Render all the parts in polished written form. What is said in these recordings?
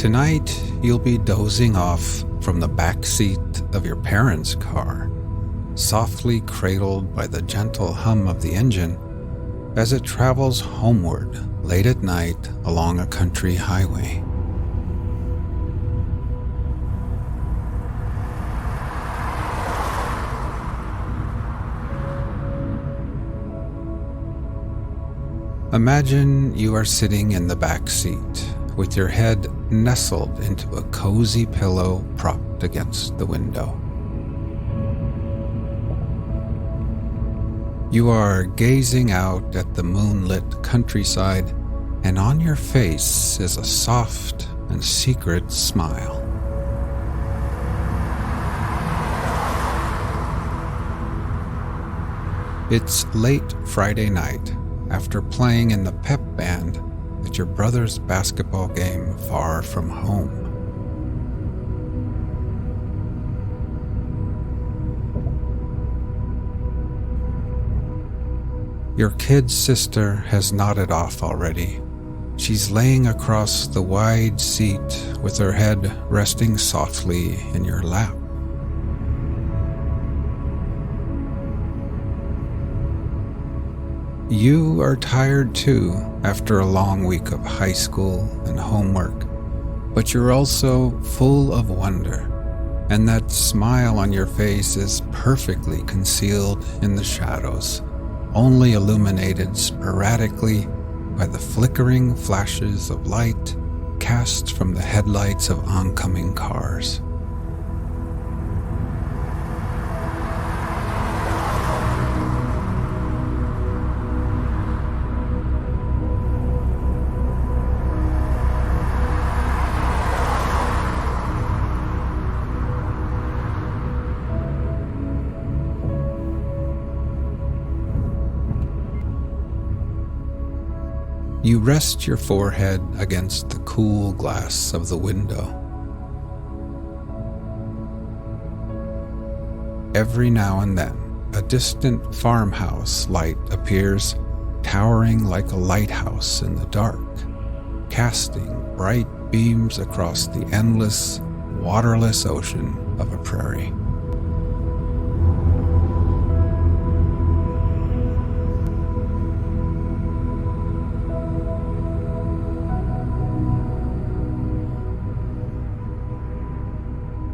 Tonight, you'll be dozing off from the back seat of your parents' car, softly cradled by the gentle hum of the engine as it travels homeward late at night along a country highway. Imagine you are sitting in the back seat with your head nestled into a cozy pillow propped against the window. You are gazing out at the moonlit countryside, and on your face is a soft and secret smile. It's late Friday night after playing in the pep band at your brother's basketball game far from home. Your kid sister has nodded off already. She's laying across the wide seat with her head resting softly in your lap. You are tired too after a long week of high school and homework, but you're also full of wonder, and that smile on your face is perfectly concealed in the shadows, only illuminated sporadically by the flickering flashes of light cast from the headlights of oncoming cars. You rest your forehead against the cool glass of the window. Every now and then, a distant farmhouse light appears, towering like a lighthouse in the dark, casting bright beams across the endless, waterless ocean of a prairie.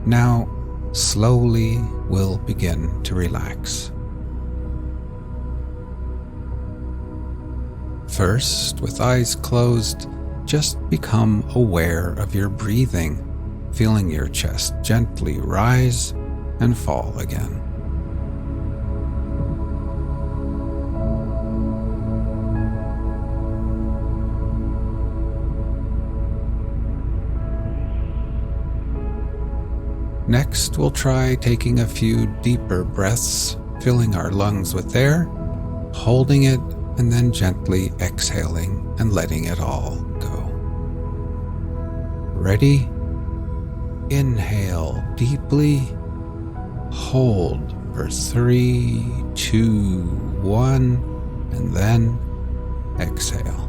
Now, slowly we'll begin to relax. First, with eyes closed, just become aware of your breathing, feeling your chest gently rise and fall again. Next, we'll try taking a few deeper breaths, filling our lungs with air, holding it, and then gently exhaling and letting it all go. Ready? Inhale deeply, hold for 3, 2, 1, and then exhale.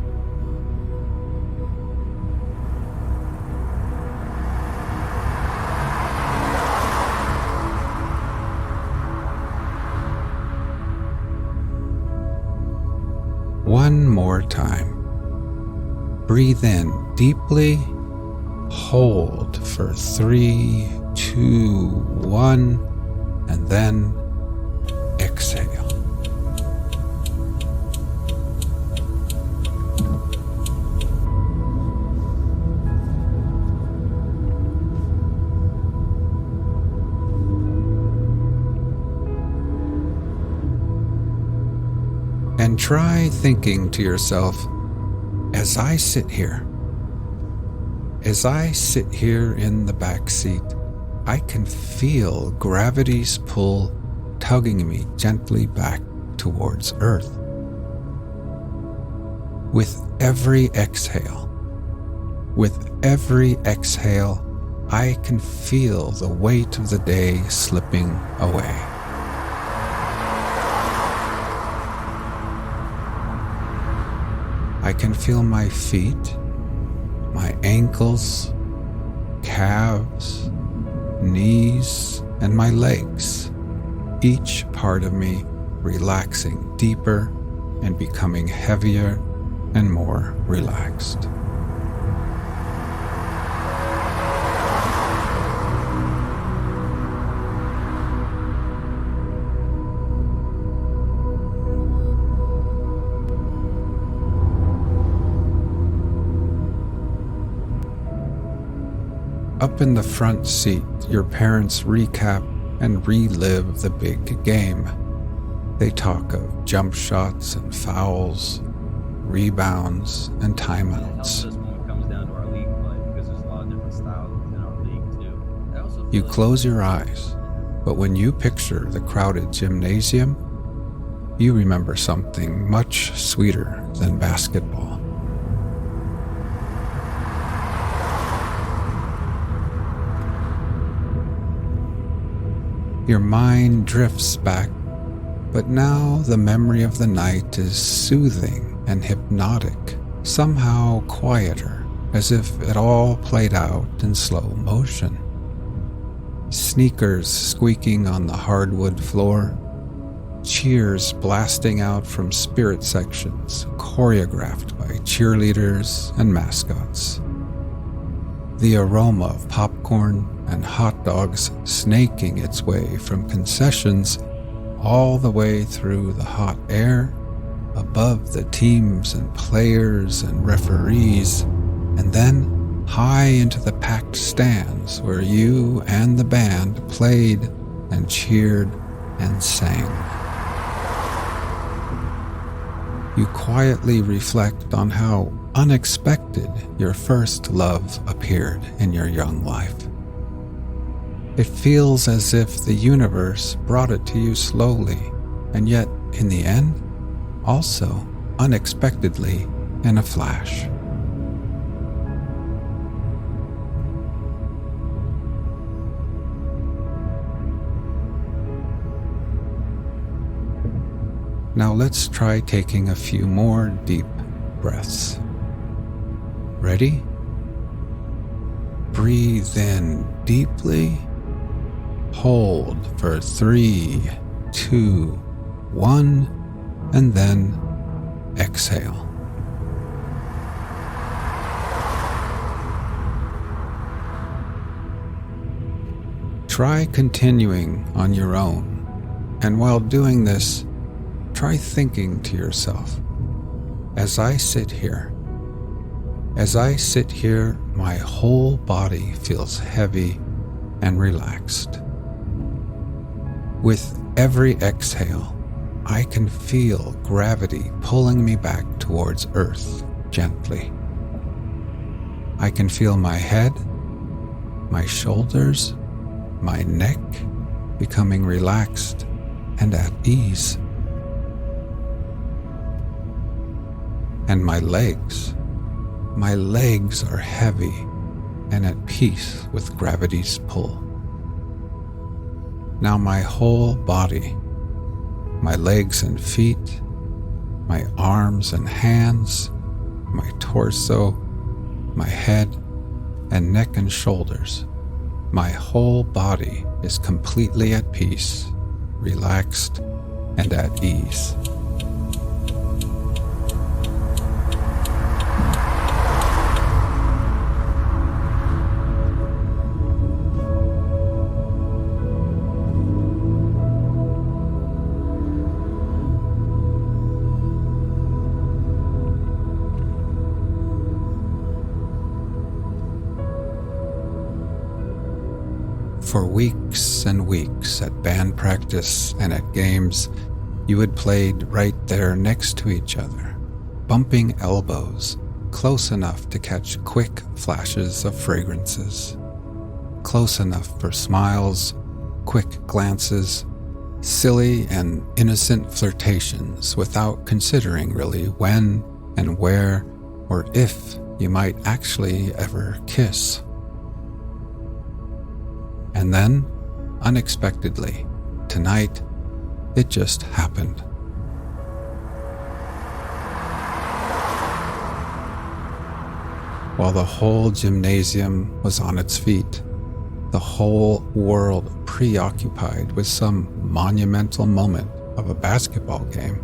One more time. Breathe in deeply, hold for 3, 2, 1, and then exhale. And try thinking to yourself, as I sit here in the back seat, I can feel gravity's pull tugging me gently back towards Earth. With every exhale, I can feel the weight of the day slipping away. I can feel my feet, my ankles, calves, knees, and my legs, each part of me relaxing deeper and becoming heavier and more relaxed. Up in the front seat, your parents recap and relive the big game. They talk of jump shots and fouls, rebounds and timeouts. You close your eyes, but when you picture the crowded gymnasium, you remember something much sweeter than basketball. Your mind drifts back, but now the memory of the night is soothing and hypnotic, somehow quieter, as if it all played out in slow motion. Sneakers squeaking on the hardwood floor, cheers blasting out from spirit sections choreographed by cheerleaders and mascots. The aroma of popcorn and hot dogs snaking its way from concessions all the way through the hot air, above the teams and players and referees, and then high into the packed stands where you and the band played and cheered and sang. You quietly reflect on how unexpected your first love appeared in your young life. It feels as if the universe brought it to you slowly, and yet, in the end, also unexpectedly in a flash. Now let's try taking a few more deep breaths. Ready? Breathe in deeply. Hold for 3, 2, 1, and then exhale. Try continuing on your own, and while doing this, try thinking to yourself, as I sit here, my whole body feels heavy and relaxed. With every exhale, I can feel gravity pulling me back towards Earth gently. I can feel my head, my shoulders, my neck becoming relaxed and at ease. And my legs are heavy and at peace with gravity's pull. Now my whole body, my legs and feet, my arms and hands, my torso, my head and neck and shoulders, my whole body is completely at peace, relaxed, and at ease. For weeks and weeks at band practice and at games, you had played right there next to each other, bumping elbows, close enough to catch quick flashes of fragrances, close enough for smiles, quick glances, silly and innocent flirtations without considering really when and where or if you might actually ever kiss. And then, unexpectedly, tonight, it just happened. while the whole gymnasium was on its feet, the whole world preoccupied with some monumental moment of a basketball game.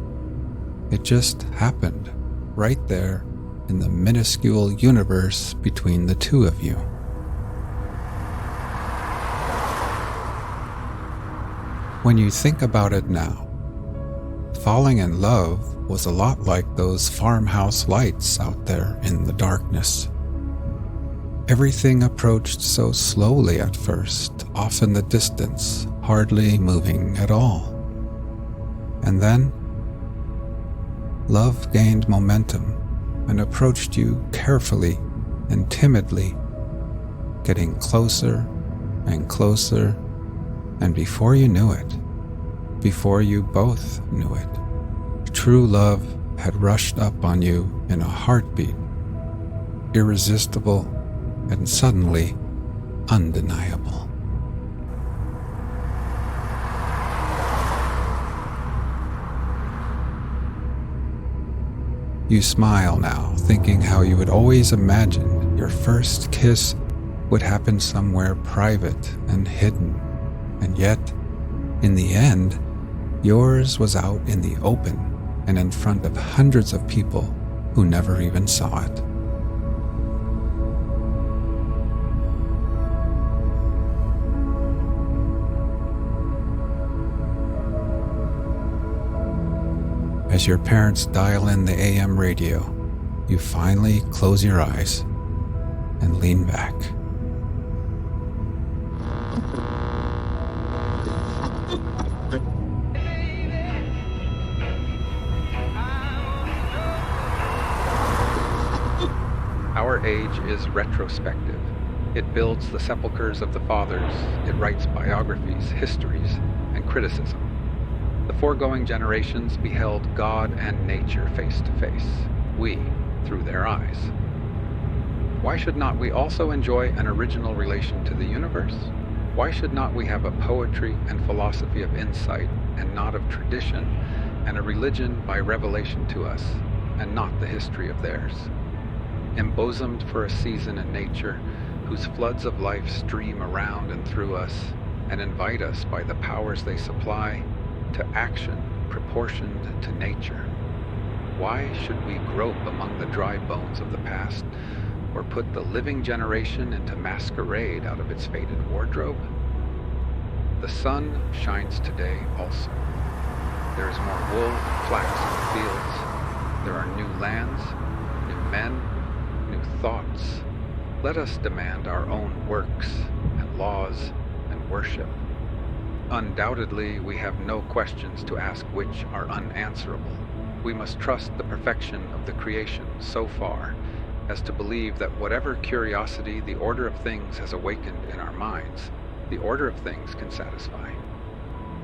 It just happened right there in the minuscule universe between the two of you. When you think about it now, falling in love was a lot like those farmhouse lights out there in the darkness. Everything approached so slowly at first, off in the distance, hardly moving at all. And then, love gained momentum and approached you carefully and timidly, getting closer and closer, and before you knew it, before you both knew it, true love had rushed up on you in a heartbeat, irresistible and suddenly undeniable. You smile now, thinking how you had always imagined your first kiss would happen somewhere private and hidden, and yet, in the end, yours was out in the open and in front of hundreds of people who never even saw it. As your parents dial in the AM radio, you finally close your eyes and lean back. Our age is retrospective. It builds the sepulchres of the fathers. It writes biographies, histories, and criticism. The foregoing generations beheld God and nature face to face, we through their eyes. Why should not we also enjoy an original relation to the universe? Why should not we have a poetry and philosophy of insight and not of tradition, and a religion by revelation to us and not the history of theirs? Embosomed for a season in nature, whose floods of life stream around and through us and invite us by the powers they supply to action proportioned to nature. Why should we grope among the dry bones of the past, or put the living generation into masquerade out of its faded wardrobe? The sun shines today also. There is more wool and flax in the fields. There are new lands, new men, new thoughts. Let us demand our own works and laws and worship. Undoubtedly, we have no questions to ask which are unanswerable. We must trust the perfection of the creation so far as to believe that whatever curiosity the order of things has awakened in our minds, the order of things can satisfy.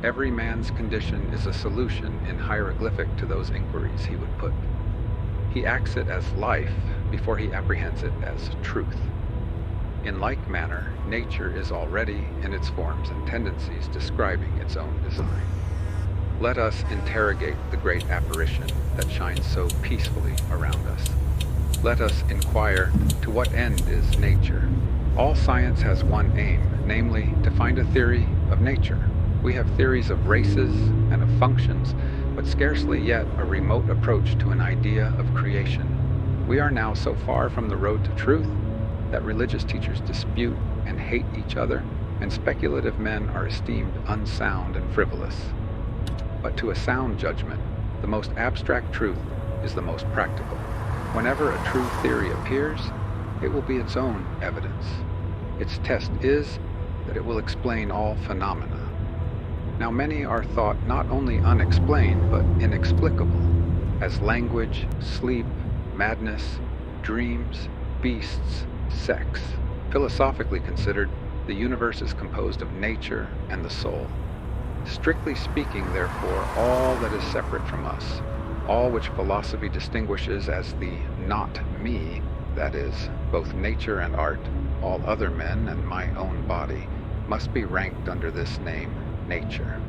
Every man's condition is a solution in hieroglyphic to those inquiries he would put. He acts it as life before he apprehends it as truth. In like manner, nature is already, in its forms and tendencies, describing its own design. Let us interrogate the great apparition that shines so peacefully around us. Let us inquire, to what end is nature? All science has one aim, namely, to find a theory of nature. We have theories of races and of functions, but scarcely yet a remote approach to an idea of creation. We are now so far from the road to truth that religious teachers dispute and hate each other, and speculative men are esteemed unsound and frivolous. But to a sound judgment, the most abstract truth is the most practical. Whenever a true theory appears, it will be its own evidence. Its test is that it will explain all phenomena. Now many are thought not only unexplained, but inexplicable, as language, sleep, madness, dreams, beasts, sex. Philosophically considered, the universe is composed of nature and the soul. Strictly speaking, therefore, all that is separate from us, all which philosophy distinguishes as the not me, that is, both nature and art, all other men and my own body, must be ranked under this name, nature.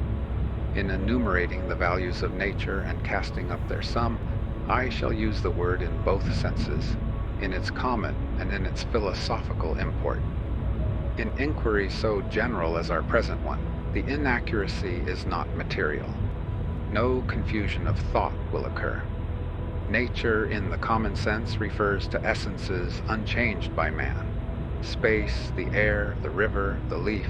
In enumerating the values of nature and casting up their sum, I shall use the word in both senses, in its common and in its philosophical import. In inquiry so general as our present one, the inaccuracy is not material. No confusion of thought will occur. Nature in the common sense refers to essences unchanged by man. Space, the air, the river, the leaf.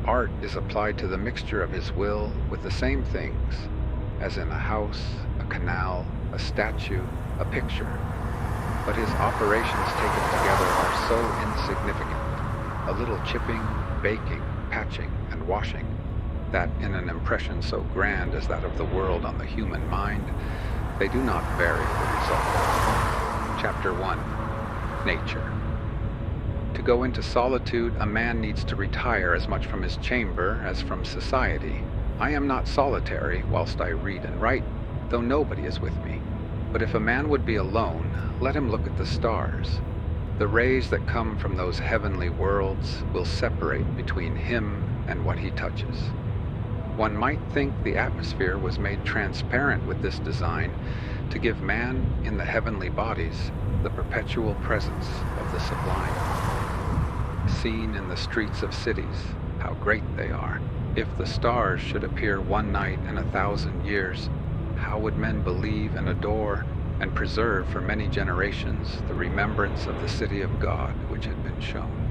Art is applied to the mixture of his will with the same things, as in a house, a canal, a statue, a picture. But his operations taken together are so insignificant, a little chipping, baking, patching, and washing, that in an impression so grand as that of the world on the human mind, they do not vary the result. Chapter 1. Nature. To go into solitude, a man needs to retire as much from his chamber as from society. I am not solitary whilst I read and write, though nobody is with me. But if a man would be alone, let him look at the stars. The rays that come from those heavenly worlds will separate between him and what he touches. One might think the atmosphere was made transparent with this design to give man in the heavenly bodies the perpetual presence of the sublime. Seen in the streets of cities, how great they are. If the stars should appear one night in 1,000 years, how would men believe and adore and preserve for many generations the remembrance of the city of God which had been shown?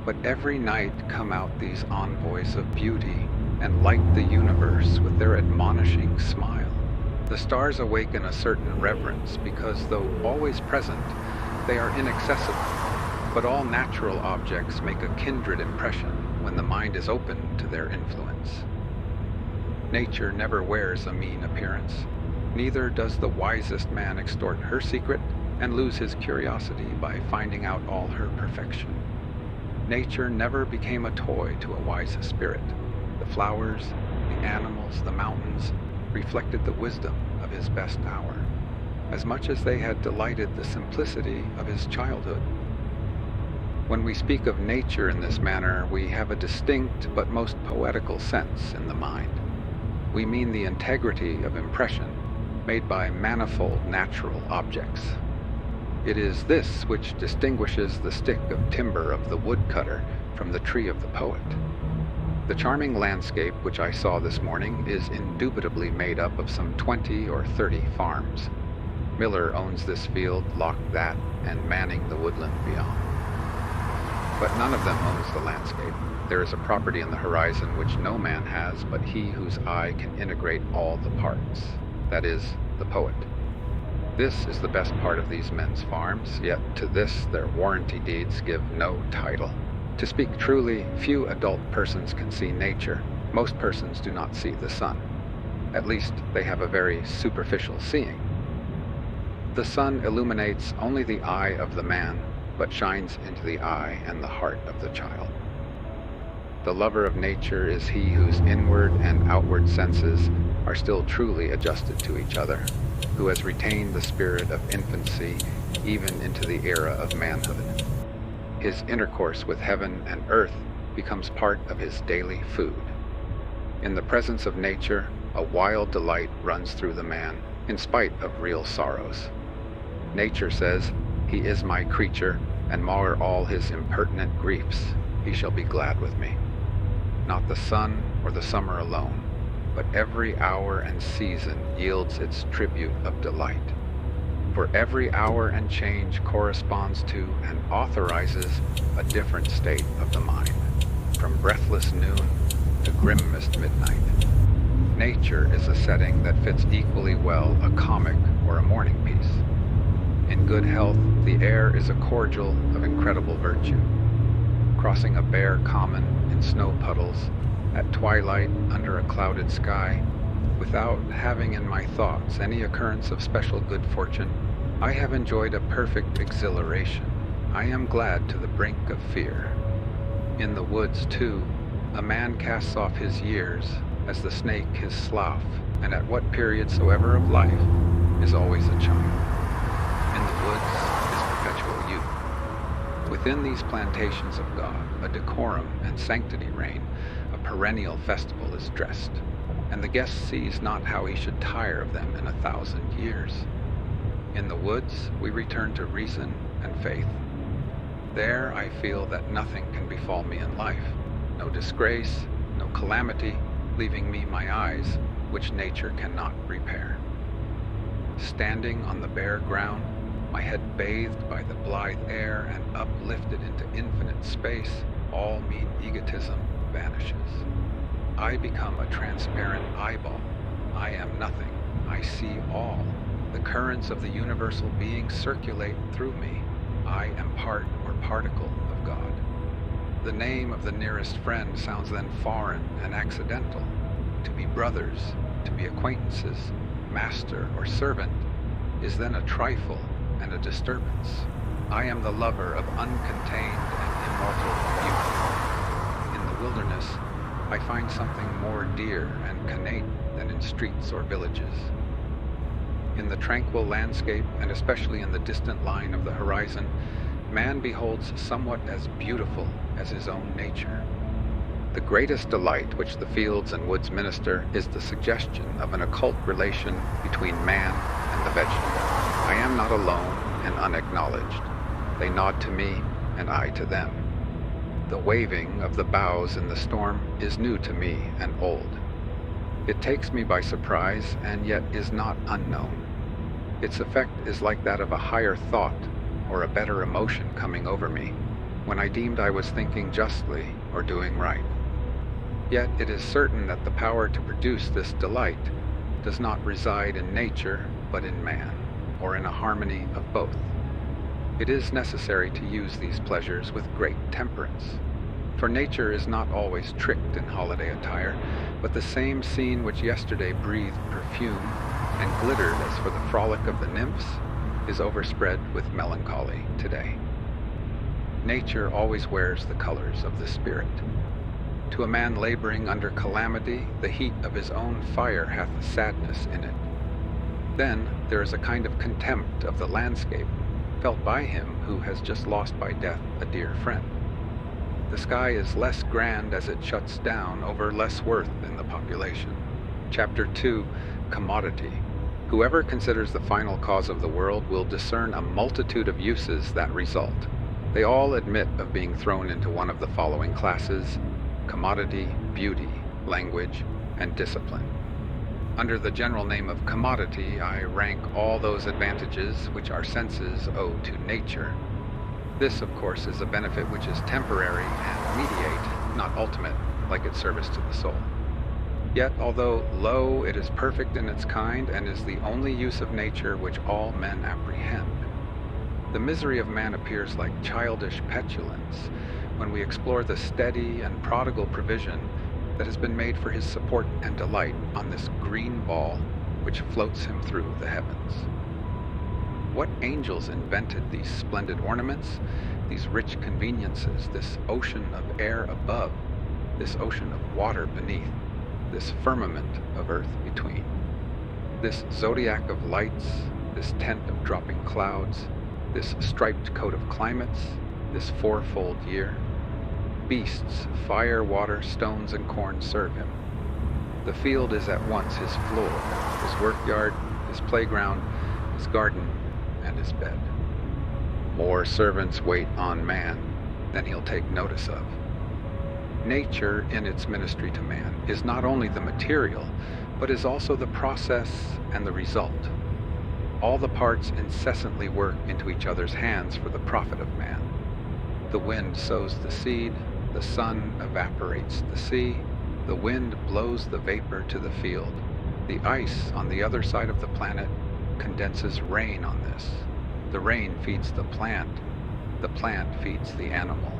But every night come out these envoys of beauty and light the universe with their admonishing smile. The stars awaken a certain reverence because, though always present, they are inaccessible. But all natural objects make a kindred impression when the mind is open to their influence. Nature never wears a mean appearance. Neither does the wisest man extort her secret and lose his curiosity by finding out all her perfection. Nature never became a toy to a wise spirit. The flowers, the animals, the mountains reflected the wisdom of his best hour, as much as they had delighted the simplicity of his childhood. When we speak of nature in this manner, we have a distinct but most poetical sense in the mind. We mean the integrity of impression made by manifold natural objects. It is this which distinguishes the stick of timber of the woodcutter from the tree of the poet. The charming landscape which I saw this morning is indubitably made up of some 20 or 30 farms. Miller owns this field, Locke that, and Manning the woodland beyond. But none of them owns the landscape. There is a property in the horizon which no man has but he whose eye can integrate all the parts, that is, the poet. This is the best part of these men's farms, yet to this their warranty deeds give no title. To speak truly, few adult persons can see nature. Most persons do not see the sun. At least they have a very superficial seeing. The sun illuminates only the eye of the man, but shines into the eye and the heart of the child. The lover of nature is he whose inward and outward senses are still truly adjusted to each other, who has retained the spirit of infancy even into the era of manhood. His intercourse with heaven and earth becomes part of his daily food. In the presence of nature, a wild delight runs through the man, in spite of real sorrows. Nature says, "He is my creature, and mar all his impertinent griefs, he shall be glad with me." Not the sun or the summer alone, but every hour and season yields its tribute of delight. For every hour and change corresponds to and authorizes a different state of the mind, from breathless noon to grimmest midnight. Nature is a setting that fits equally well a comic or a morning piece. In good health, the air is a cordial of incredible virtue. Crossing a bare common in snow puddles, at twilight under a clouded sky, without having in my thoughts any occurrence of special good fortune, I have enjoyed a perfect exhilaration. I am glad to the brink of fear. In the woods, too, a man casts off his years, as the snake his slough, and at what period soever of life is always a child. In the woods is perpetual youth. Within these plantations of God, a decorum and sanctity reign, a perennial festival is dressed, and the guest sees not how he should tire of them in 1,000 years. In the woods, we return to reason and faith. There I feel that nothing can befall me in life, no disgrace, no calamity, leaving me my eyes, which nature cannot repair. Standing on the bare ground, my head bathed by the blithe air and uplifted into infinite space, all mean egotism vanishes. I become a transparent eyeball. I am nothing. I see all. The currents of the universal being circulate through me. I am part or particle of God. The name of the nearest friend sounds then foreign and accidental. To be brothers, to be acquaintances, master or servant, is then a trifle and a disturbance. I am the lover of uncontained and immortal beauty. In the wilderness, I find something more dear and connate than in streets or villages. In the tranquil landscape, and especially in the distant line of the horizon, man beholds somewhat as beautiful as his own nature. The greatest delight which the fields and woods minister is the suggestion of an occult relation between man and the vegetable. I am not alone and unacknowledged. They nod to me, and I to them. The waving of the boughs in the storm is new to me and old. It takes me by surprise, and yet is not unknown. Its effect is like that of a higher thought or a better emotion coming over me, when I deemed I was thinking justly or doing right. Yet it is certain that the power to produce this delight does not reside in nature, but in man, or in a harmony of both. It is necessary to use these pleasures with great temperance, for nature is not always tricked in holiday attire, but the same scene which yesterday breathed perfume and glittered as for the frolic of the nymphs is overspread with melancholy today. Nature always wears the colors of the spirit. To a man laboring under calamity, the heat of his own fire hath sadness in it. Then there is a kind of contempt of the landscape felt by him who has just lost by death a dear friend. The sky is less grand as it shuts down over less worth in the population. Chapter 2, Commodity. Whoever considers the final cause of the world will discern a multitude of uses that result. They all admit of being thrown into one of the following classes: commodity, beauty, language, and discipline. Under the general name of commodity, I rank all those advantages which our senses owe to nature. This, of course, is a benefit which is temporary and mediate, not ultimate, like its service to the soul. Yet, although low, it is perfect in its kind and is the only use of nature which all men apprehend. The misery of man appears like childish petulance when we explore the steady and prodigal provision that has been made for his support and delight on this green ball which floats him through the heavens. What angels invented these splendid ornaments, these rich conveniences, this ocean of air above, this ocean of water beneath, this firmament of earth between, this zodiac of lights, this tent of dropping clouds, this striped coat of climates, this fourfold year? Beasts, fire, water, stones, and corn serve him. The field is at once his floor, his workyard, his playground, his garden, and his bed. More servants wait on man than he'll take notice of. Nature, in its ministry to man, is not only the material, but is also the process and the result. All the parts incessantly work into each other's hands for the profit of man. The wind sows the seed, the sun evaporates the sea, the wind blows the vapor to the field. The ice on the other side of the planet condenses rain on this. The rain feeds the plant feeds the animal,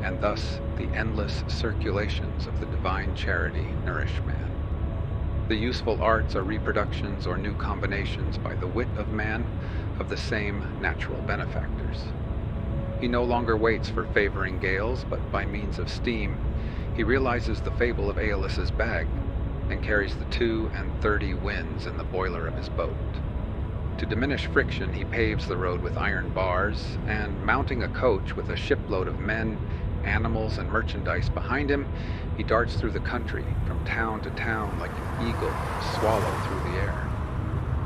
and thus the endless circulations of the divine charity nourish man. The useful arts are reproductions or new combinations by the wit of man of the same natural benefactors. He no longer waits for favoring gales, but by means of steam, he realizes the fable of Aeolus's bag, and carries the 32 winds in the boiler of his boat. To diminish friction, he paves the road with iron bars, and mounting a coach with a shipload of men, animals, and merchandise behind him, he darts through the country, from town to town like an eagle swallowed through the air.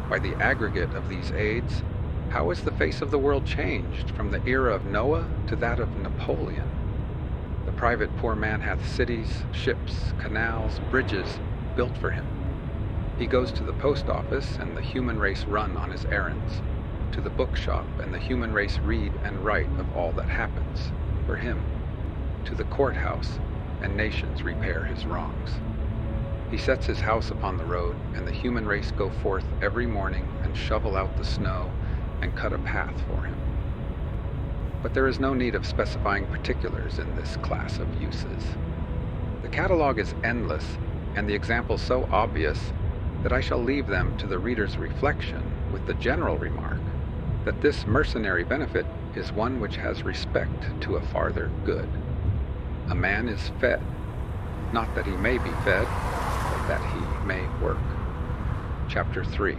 By the aggregate of these aids, How has the face of the world changed from the era of Noah to that of Napoleon? The private poor man hath cities, ships, canals, bridges built for him. He goes to the post office, and the human race run on his errands. To the bookshop, and the human race read and write of all that happens for him. To the courthouse, and nations repair his wrongs. He sets his house upon the road, and the human race go forth every morning and shovel out the snow and cut a path for him. But there is no need of specifying particulars in this class of uses. The catalog is endless, and the examples so obvious that I shall leave them to the reader's reflection with the general remark that this mercenary benefit is one which has respect to a farther good. A man is fed, not that he may be fed, but that he may work. Chapter 3.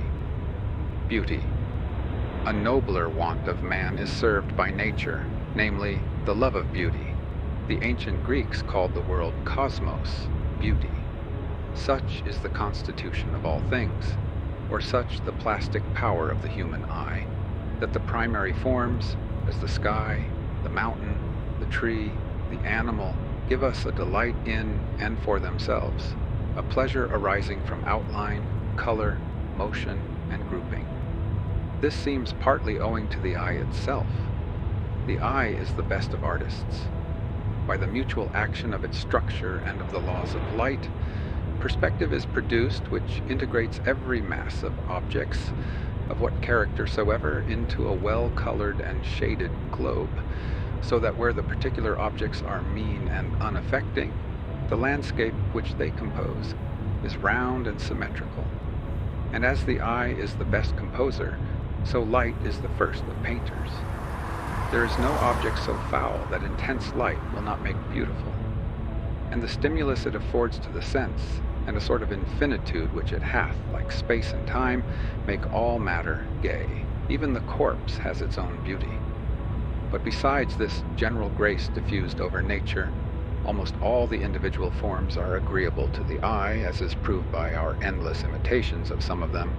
Beauty. A nobler want of man is served by nature, namely, the love of beauty. The ancient Greeks called the world cosmos, beauty. Such is the constitution of all things, or such the plastic power of the human eye, that the primary forms, as the sky, the mountain, the tree, the animal, give us a delight in and for themselves, a pleasure arising from outline, color, motion, and grouping. This seems partly owing to the eye itself. The eye is the best of artists. By the mutual action of its structure and of the laws of light, perspective is produced which integrates every mass of objects, of what character soever, into a well-colored and shaded globe, so that where the particular objects are mean and unaffecting, the landscape which they compose is round and symmetrical. And as the eye is the best composer, so light is the first of painters. There is no object so foul that intense light will not make beautiful. And the stimulus it affords to the sense, and a sort of infinitude which it hath, like space and time, make all matter gay. Even the corpse has its own beauty. But besides this general grace diffused over nature, almost all the individual forms are agreeable to the eye, as is proved by our endless imitations of some of them,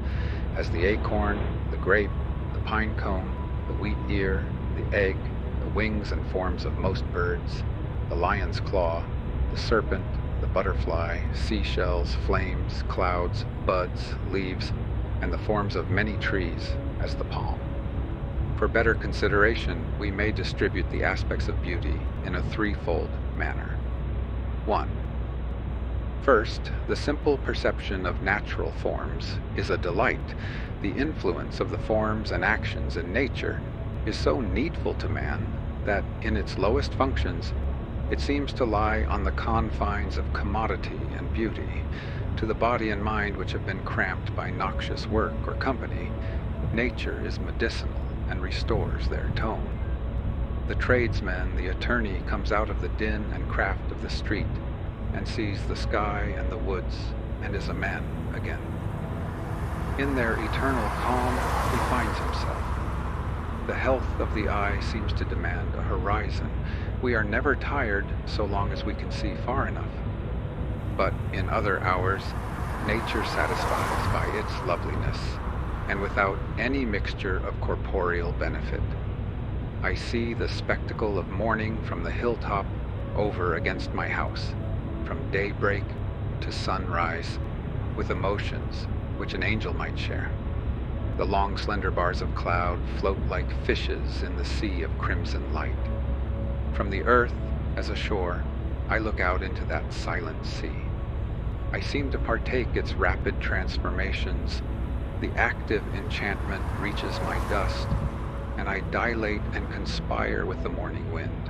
as the acorn, the grape, the pine cone, the wheat ear, the egg, the wings and forms of most birds, the lion's claw, the serpent, the butterfly, seashells, flames, clouds, buds, leaves, and the forms of many trees, as the palm. For better consideration, we may distribute the aspects of beauty in a threefold manner. 1. First, the simple perception of natural forms is a delight. The influence of the forms and actions in nature is so needful to man that, in its lowest functions, it seems to lie on the confines of commodity and beauty. To the body and mind which have been cramped by noxious work or company, nature is medicinal and restores their tone. The tradesman, the attorney, comes out of the din and craft of the street and sees the sky and the woods and is a man again. In their eternal calm, he finds himself. The health of the eye seems to demand a horizon. We are never tired so long as we can see far enough. But in other hours, nature satisfies by its loveliness, and without any mixture of corporeal benefit. I see the spectacle of morning from the hilltop over against my house, from daybreak to sunrise, with emotions which an angel might share. The long slender bars of cloud float like fishes in the sea of crimson light. From the earth, as a shore, I look out into that silent sea. I seem to partake its rapid transformations. The active enchantment reaches my dust, and I dilate and conspire with the morning wind.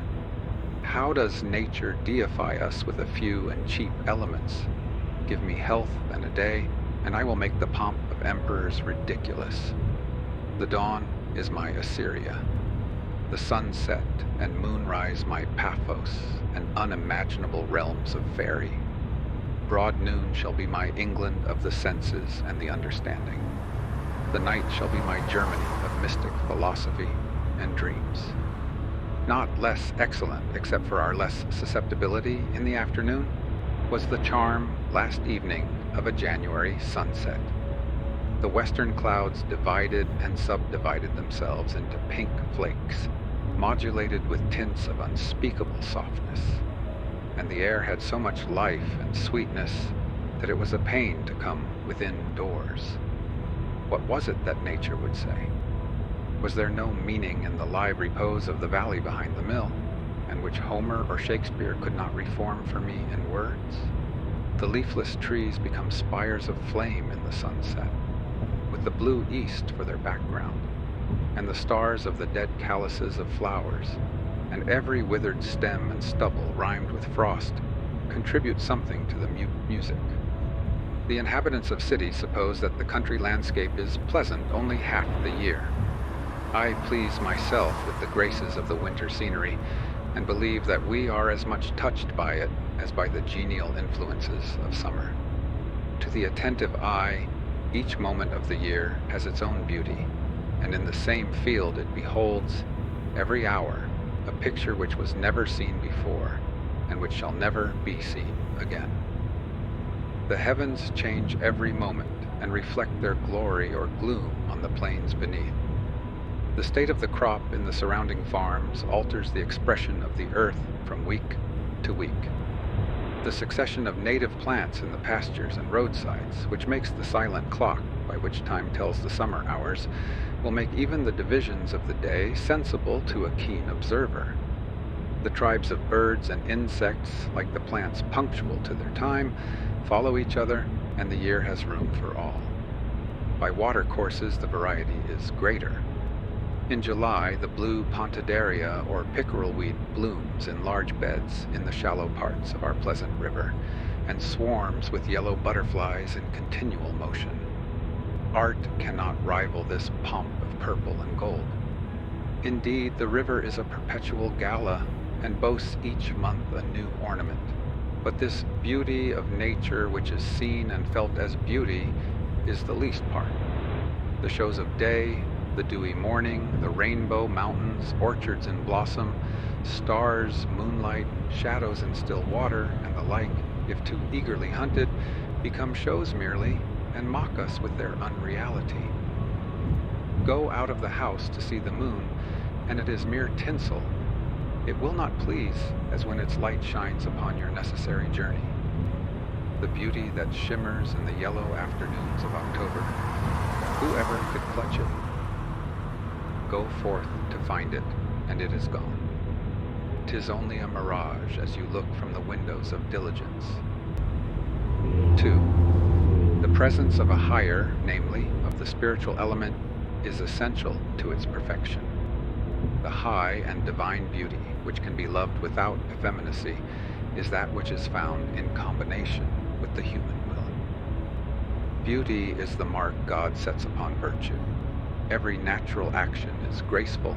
How does nature deify us with a few and cheap elements? Give me health and a day, and I will make the pomp of emperors ridiculous. The dawn is my Assyria, the sunset and moonrise my Paphos, and unimaginable realms of fairy. Broad noon shall be my England of the senses and the understanding. The night shall be my Germany of mystic philosophy and dreams. Not less excellent, except for our less susceptibility in the afternoon, was the charm last evening of a January sunset. The western clouds divided and subdivided themselves into pink flakes, modulated with tints of unspeakable softness, and the air had so much life and sweetness that it was a pain to come within doors. What was it that nature would say? Was there no meaning in the live repose of the valley behind the mill, and which Homer or Shakespeare could not reform for me in words? The leafless trees become spires of flame in the sunset, with the blue east for their background, and the stars of the dead calices of flowers, and every withered stem and stubble rhymed with frost, contribute something to the music. The inhabitants of cities suppose that the country landscape is pleasant only half the year. I please myself with the graces of the winter scenery, and believe that we are as much touched by it as by the genial influences of summer. To the attentive eye, each moment of the year has its own beauty, and in the same field it beholds, every hour, a picture which was never seen before, and which shall never be seen again. The heavens change every moment, and reflect their glory or gloom on the plains beneath. The state of the crop in the surrounding farms alters the expression of the earth from week to week. The succession of native plants in the pastures and roadsides, which makes the silent clock by which time tells the summer hours, will make even the divisions of the day sensible to a keen observer. The tribes of birds and insects, like the plants punctual to their time, follow each other, and the year has room for all. By watercourses the variety is greater. In July, the blue pontidaria or pickerel weed blooms in large beds in the shallow parts of our pleasant river, and swarms with yellow butterflies in continual motion. Art cannot rival this pomp of purple and gold. Indeed, the river is a perpetual gala, and boasts each month a new ornament. But this beauty of nature, which is seen and felt as beauty, is the least part. The shows of day, the dewy morning, the rainbow mountains, orchards in blossom, stars, moonlight, shadows in still water, and the like, if too eagerly hunted, become shows merely, and mock us with their unreality. Go out of the house to see the moon, and it is mere tinsel. It will not please as when its light shines upon your necessary journey. The beauty that shimmers in the yellow afternoons of October, whoever could clutch it? Go forth to find it, and it is gone. 'Tis only a mirage as you look from the windows of diligence. 2. The presence of a higher, namely, of the spiritual element, is essential to its perfection. The high and divine beauty, which can be loved without effeminacy, is that which is found in combination with the human will. Beauty is the mark God sets upon virtue. Every natural action is graceful.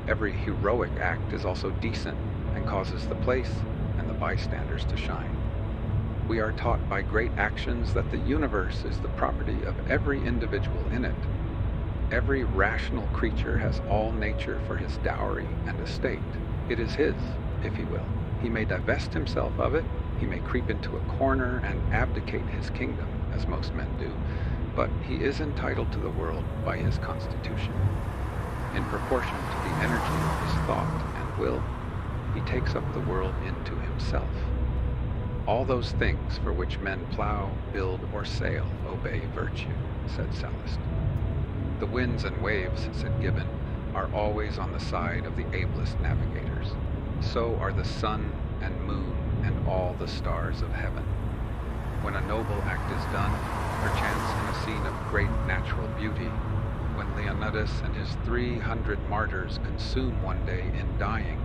Every heroic act is also decent and causes the place and the bystanders to shine. We are taught by great actions that the universe is the property of every individual in it. Every rational creature has all nature for his dowry and estate. It is his, if he will. He may divest himself of it, he may creep into a corner and abdicate his kingdom, as most men do, but he is entitled to the world by his constitution. In proportion to the energy of his thought and will, he takes up the world into himself. All those things for which men plow, build, or sail obey virtue, said Sallust. The winds and waves, said Gibbon, are always on the side of the ablest navigators. So are the sun and moon and all the stars of heaven. When a noble act is done, perchance in a scene of great natural beauty, when Leonidas and his 300 martyrs consume one day in dying,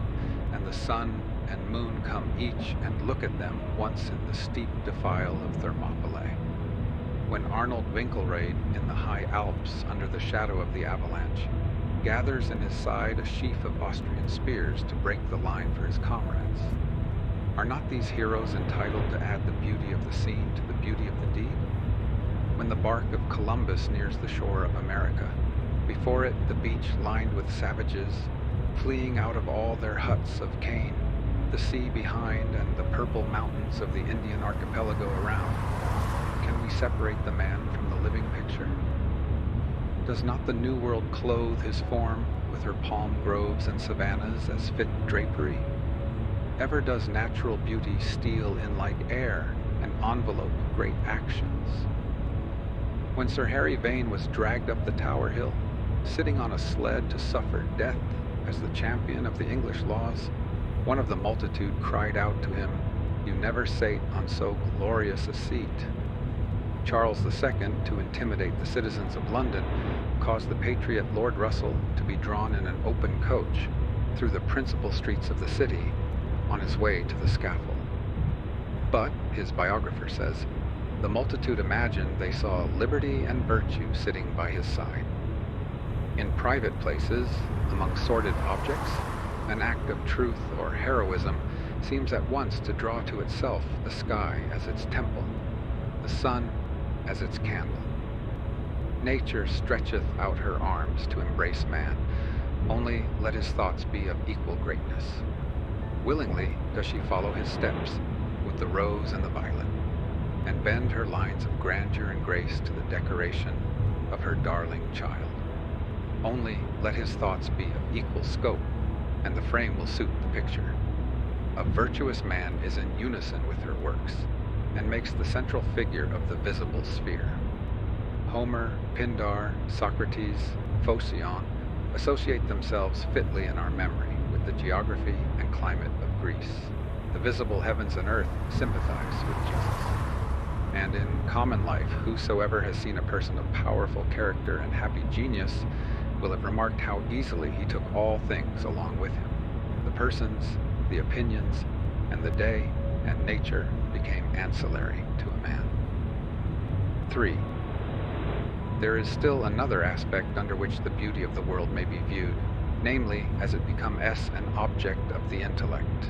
and the sun and moon come each and look at them once in the steep defile of Thermopylae. When Arnold Winkelried in the high Alps under the shadow of the avalanche gathers in his side a sheaf of Austrian spears to break the line for his comrades. Are not these heroes entitled to add the beauty of the scene to the beauty of the deed? When the bark of Columbus nears the shore of America, before it the beach lined with savages, fleeing out of all their huts of cane, the sea behind and the purple mountains of the Indian archipelago around, can we separate the man from the living picture? Does not the New World clothe his form with her palm groves and savannas as fit drapery? Ever does natural beauty steal in like air and envelope great actions? When Sir Harry Vane was dragged up the Tower Hill, sitting on a sled to suffer death as the champion of the English laws, one of the multitude cried out to him, "You never sate on so glorious a seat." Charles II, to intimidate the citizens of London, caused the patriot Lord Russell to be drawn in an open coach through the principal streets of the city on his way to the scaffold. But, his biographer says, the multitude imagined they saw liberty and virtue sitting by his side. In private places, among sordid objects, an act of truth or heroism seems at once to draw to itself the sky as its temple, the sun as its candle. Nature stretcheth out her arms to embrace man, only let his thoughts be of equal greatness. Willingly does she follow his steps with the rose and the violet, and bend her lines of grandeur and grace to the decoration of her darling child. Only let his thoughts be of equal scope, and the frame will suit the picture. A virtuous man is in unison with her works, and makes the central figure of the visible sphere. Homer, Pindar, Socrates, Phocion associate themselves fitly in our memory with the geography and climate of Greece. The visible heavens and earth sympathize with Jesus. And in common life, whosoever has seen a person of powerful character and happy genius will have remarked how easily he took all things along with him. The persons, the opinions, and the day and nature became ancillary to a man. 3. There is still another aspect under which the beauty of the world may be viewed, namely, as it become an object of the intellect.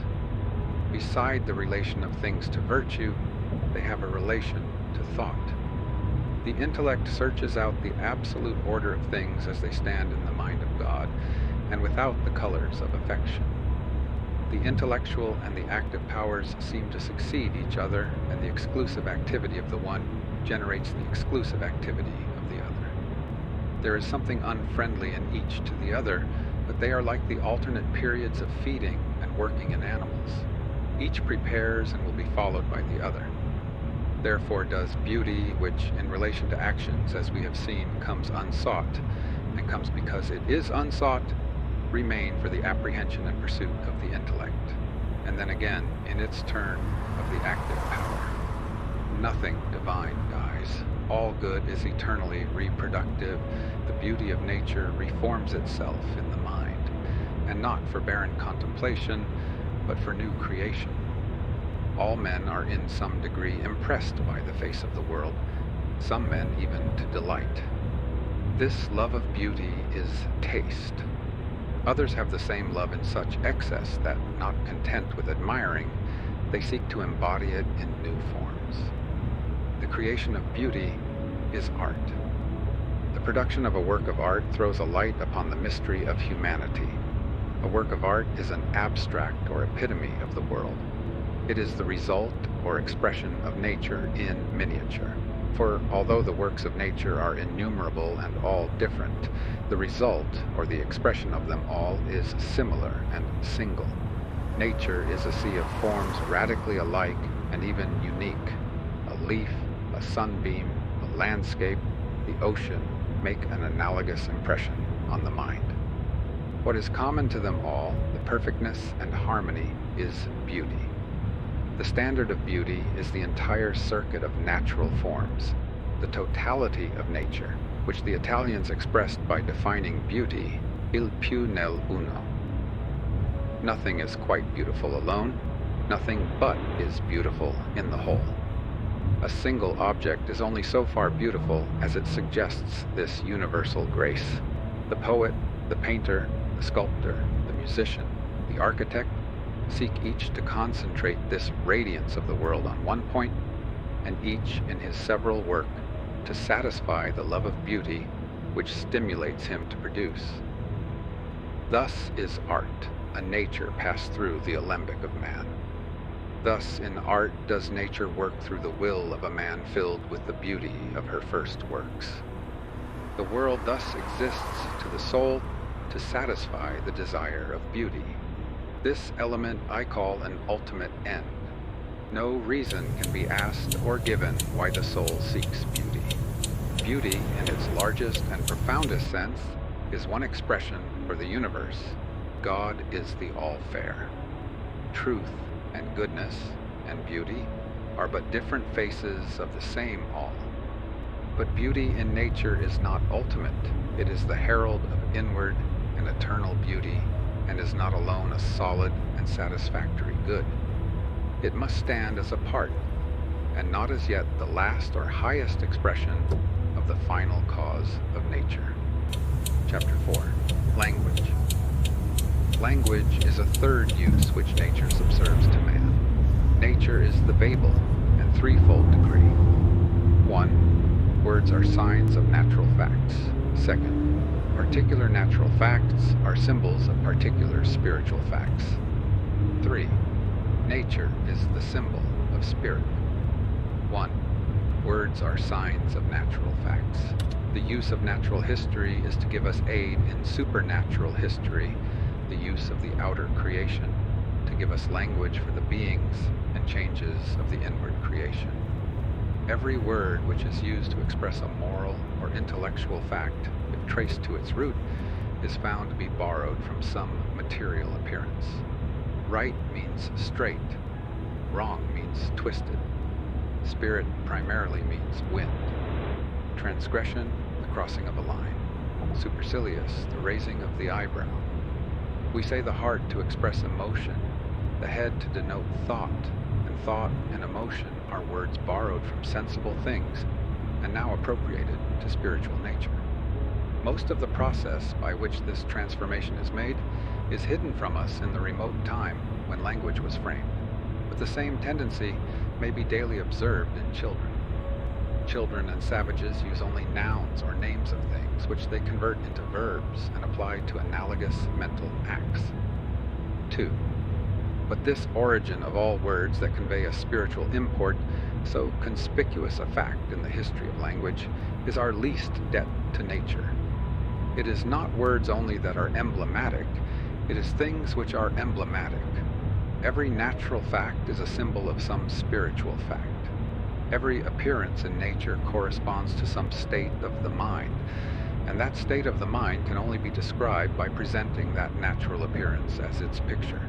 Beside the relation of things to virtue, they have a relation to thought. The intellect searches out the absolute order of things as they stand in the mind of God, and without the colors of affection. The intellectual and the active powers seem to succeed each other, and the exclusive activity of the one generates the exclusive activity of the other. There is something unfriendly in each to the other, but they are like the alternate periods of feeding and working in animals. Each prepares and will be followed by the other. Therefore does beauty, which in relation to actions, as we have seen, comes unsought, and comes because it is unsought, remain for the apprehension and pursuit of the intellect, and then again, in its turn, of the active power. Nothing divine dies. All good is eternally reproductive. The beauty of nature reforms itself in the mind, and not for barren contemplation, but for new creation. All men are in some degree impressed by the face of the world, some men even to delight. This love of beauty is taste. Others have the same love in such excess that, not content with admiring, they seek to embody it in new forms. The creation of beauty is art. The production of a work of art throws a light upon the mystery of humanity. A work of art is an abstract or epitome of the world. It is the result or expression of nature in miniature. For although the works of nature are innumerable and all different, the result or the expression of them all is similar and single. Nature is a sea of forms radically alike and even unique. A leaf, a sunbeam, a landscape, the ocean make an analogous impression on the mind. What is common to them all, the perfectness and harmony, is beauty. The standard of beauty is the entire circuit of natural forms, the totality of nature, which the Italians expressed by defining beauty, il più nell'uno. Nothing is quite beautiful alone, nothing but is beautiful in the whole. A single object is only so far beautiful as it suggests this universal grace. The poet, the painter, the sculptor, the musician, the architect, seek each to concentrate this radiance of the world on one point, and each in his several work to satisfy the love of beauty which stimulates him to produce. Thus is art, a nature passed through the alembic of man. Thus in art does nature work through the will of a man filled with the beauty of her first works. The world thus exists to the soul to satisfy the desire of beauty. This element I call an ultimate end. No reason can be asked or given why the soul seeks beauty. Beauty, in its largest and profoundest sense, is one expression for the universe. God is the all-fair. Truth and goodness and beauty are but different faces of the same all. But beauty in nature is not ultimate. It is the herald of inward and eternal beauty, and is not alone a solid and satisfactory good. It must stand as a part, and not as yet the last or highest expression of the final cause of nature. Chapter 4. Language. Language is a third use which nature subserves to man. Nature is the Babel and threefold decree. 1. Words are signs of natural facts. 2. Particular natural facts are symbols of particular spiritual facts. 3. Nature is the symbol of spirit. 1. Words are signs of natural facts. The use of natural history is to give us aid in supernatural history, the use of the outer creation, to give us language for the beings and changes of the inward creation. Every word which is used to express a moral or intellectual fact, if traced to its root, is found to be borrowed from some material appearance. Right means straight. Wrong means twisted. Spirit primarily means wind. Transgression, the crossing of a line. Supercilious, the raising of the eyebrow. We say the heart to express emotion, the head to denote thought, and thought and emotion are words borrowed from sensible things and now appropriated to spiritual nature. Most of the process by which this transformation is made is hidden from us in the remote time when language was framed, but the same tendency may be daily observed in children. Children and savages use only nouns or names of things, which they convert into verbs and apply to analogous mental acts. 2. But this origin of all words that convey a spiritual import, so conspicuous a fact in the history of language, is our least debt to nature. It is not words only that are emblematic, it is things which are emblematic. Every natural fact is a symbol of some spiritual fact. Every appearance in nature corresponds to some state of the mind, and that state of the mind can only be described by presenting that natural appearance as its picture.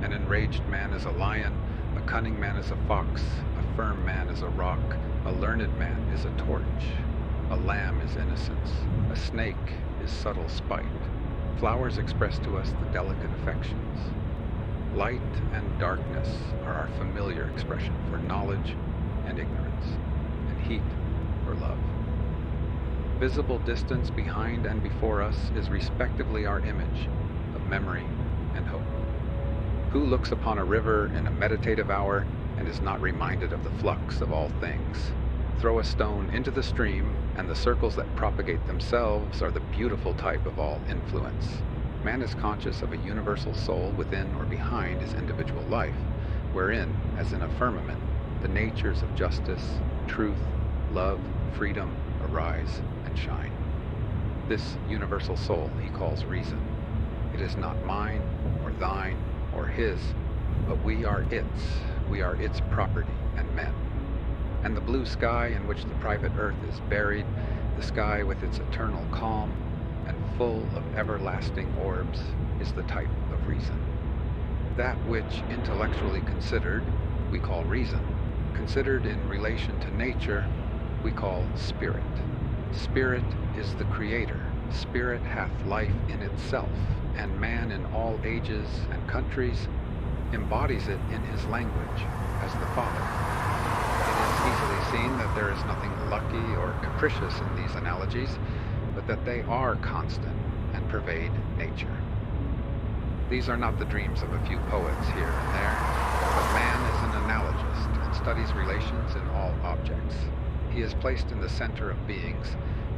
An enraged man is a lion, a cunning man is a fox, a firm man is a rock, a learned man is a torch, a lamb is innocence, a snake is subtle spite. Flowers express to us the delicate affections. Light and darkness are our familiar expression for knowledge and ignorance, and heat for love. Visible distance behind and before us is respectively our image of memory and hope. Who looks upon a river in a meditative hour and is not reminded of the flux of all things? Throw a stone into the stream, and the circles that propagate themselves are the beautiful type of all influence. Man is conscious of a universal soul within or behind his individual life, wherein, as in a firmament, the natures of justice, truth, love, freedom arise and shine. This universal soul he calls reason. It is not mine or thine or his, but we are its property and men. And the blue sky in which the private earth is buried, the sky with its eternal calm and full of everlasting orbs, is the type of reason. That which, intellectually considered, we call reason, considered in relation to nature, we call spirit. Spirit is the creator. Spirit hath life in itself, and man in all ages and countries embodies it in his language as the Father. It is easily seen that there is nothing lucky or capricious in these analogies, but that they are constant and pervade nature. These are not the dreams of a few poets here and there, but man is an analogist and studies relations in all objects. He is placed in the center of beings.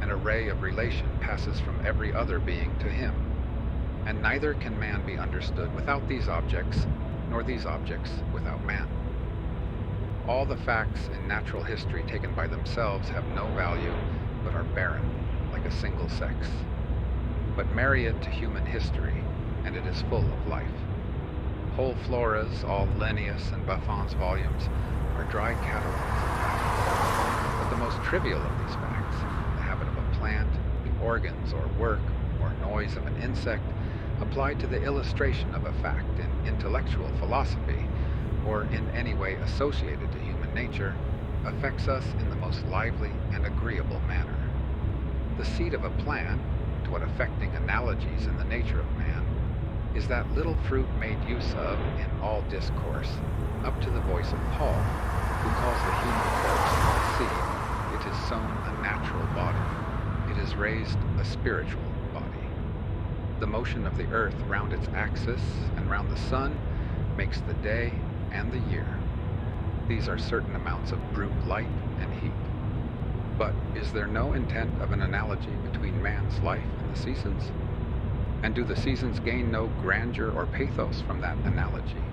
An array of relation passes from every other being to him, and neither can man be understood without these objects, nor these objects without man. All the facts in natural history taken by themselves have no value, but are barren. like a single sex. But marry it to human history, and it is full of life. Whole floras, all Linnaeus and Buffon's volumes, are dry catalogs of facts. But the most trivial of these facts, the habit of a plant, the organs or work or noise of an insect, applied to the illustration of a fact in intellectual philosophy, or in any way associated to human nature, affects us in the most lively and agreeable manner. The seed of a plant, to what affecting analogies in the nature of man, is that little fruit made use of in all discourse, up to the voice of Paul, who calls the human corpse a seed. It is sown a natural body. It is raised a spiritual body. The motion of the earth round its axis and round the sun makes the day and the year. These are certain amounts of brute light and heat. But is there no intent of an analogy between man's life and the seasons? And do the seasons gain no grandeur or pathos from that analogy?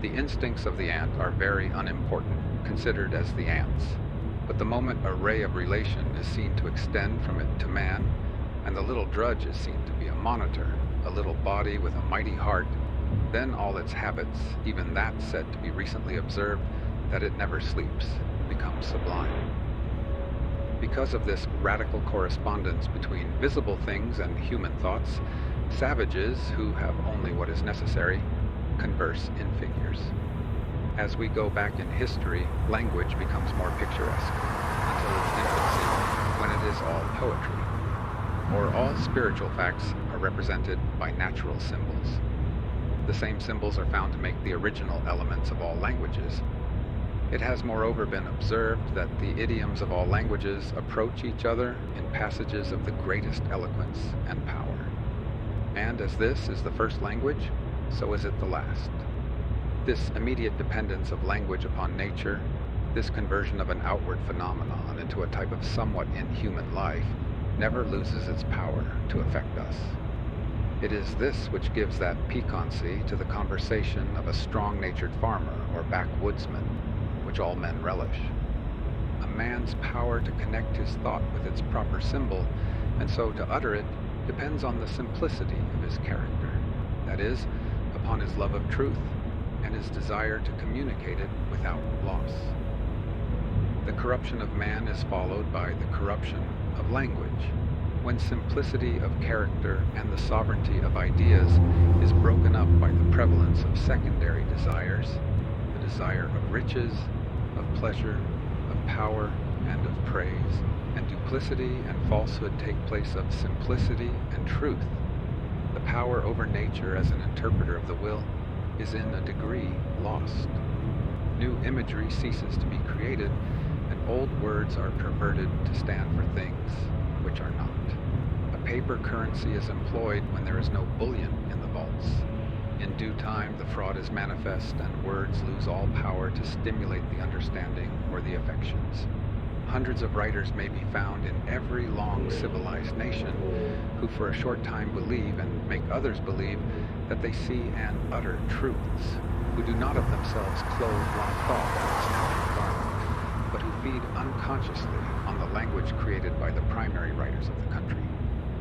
The instincts of the ant are very unimportant, considered as the ant's. But the moment a ray of relation is seen to extend from it to man, and the little drudge is seen to be a monitor, a little body with a mighty heart, then all its habits, even that said to be recently observed, that it never sleeps, become sublime. Because of this radical correspondence between visible things and human thoughts, savages, who have only what is necessary, converse in figures. As we go back in history, language becomes more picturesque, until its infancy, when it is all poetry. Or all spiritual facts are represented by natural symbols. The same symbols are found to make the original elements of all languages. It has moreover been observed that the idioms of all languages approach each other in passages of the greatest eloquence and power. And as this is the first language, so is it the last. This immediate dependence of language upon nature, this conversion of an outward phenomenon into a type of somewhat inhuman life, never loses its power to affect us. It is this which gives that piquancy to the conversation of a strong-natured farmer or backwoodsman, which all men relish. A man's power to connect his thought with its proper symbol, and so to utter it, depends on the simplicity of his character, that is, upon his love of truth and his desire to communicate it without loss. The corruption of man is followed by the corruption of language, when simplicity of character and the sovereignty of ideas is broken up by the prevalence of secondary desires, the desire of riches, of pleasure, of power, and of praise, and duplicity and falsehood take place of simplicity and truth. The power over nature as an interpreter of the will is in a degree lost. New imagery ceases to be created, and old words are perverted to stand for things which are not. A paper currency is employed when there is no bullion in the vaults. In due time, the fraud is manifest, and words lose all power to stimulate the understanding or the affections. Hundreds of writers may be found in every long civilized nation who for a short time believe and make others believe that they see and utter truths, who do not of themselves clothe one thought in its natural garment, but who feed unconsciously on the language created by the primary writers of the country,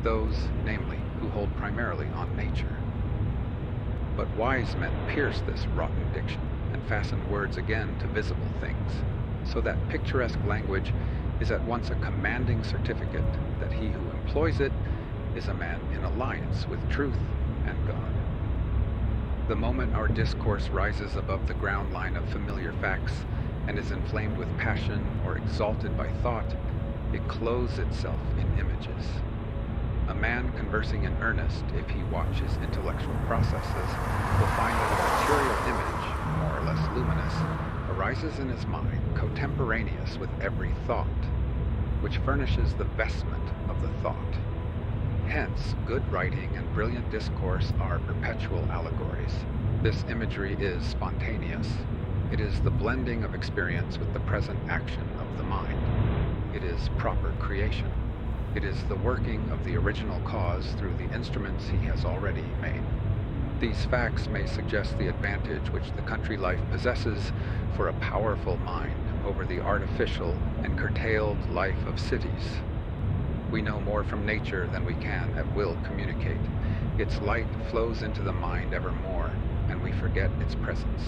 those, namely, who hold primarily on nature. But wise men pierce this rotten diction and fasten words again to visible things, so that picturesque language is at once a commanding certificate that he who employs it is a man in alliance with truth and God. The moment our discourse rises above the ground line of familiar facts and is inflamed with passion or exalted by thought, it clothes itself in images. A man conversing in earnest, if he watch his intellectual processes, will find that a material image, more or less luminous, arises in his mind contemporaneous with every thought, which furnishes the vestment of the thought. Hence, good writing and brilliant discourse are perpetual allegories. This imagery is spontaneous. It is the blending of experience with the present action of the mind. It is proper creation. It is the working of the original cause through the instruments he has already made. These facts may suggest the advantage which the country life possesses for a powerful mind over the artificial and curtailed life of cities. We know more from nature than we can at will communicate. Its light flows into the mind ever more, and we forget its presence.